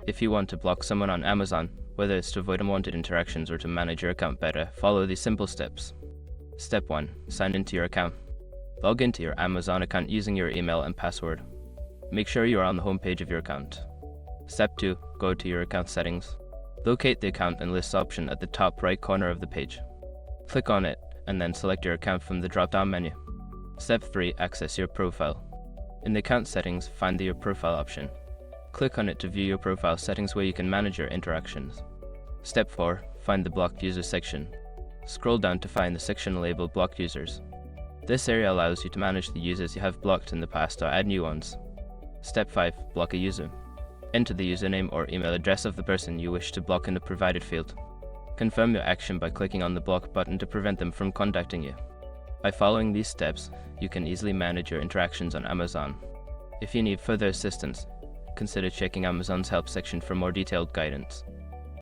If you want to block someone on Amazon, whether it's to avoid unwanted interactions or to manage your account better, follow these simple steps. Step 1. Sign into your account. Log into your Amazon account using your email and password. Make sure you are on the home page of your account. Step 2. Go to your account settings. Locate the account and list option at the top right corner of the page. Click on it and then select your account from the drop-down menu. Step 3. Access your profile. In the account settings, find the Your Profile option. Click on it to view your profile settings where you can manage your interactions. Step 4. Find the Blocked Users section. Scroll down to find the section labeled Blocked Users. This area allows you to manage the users you have blocked in the past or add new ones. Step 5. Block a user. Enter the username or email address of the person you wish to block in the provided field. Confirm your action by clicking on the block button to prevent them from contacting you. By following these steps, you can easily manage your interactions on Amazon. If you need further assistance, consider checking Amazon's help section for more detailed guidance.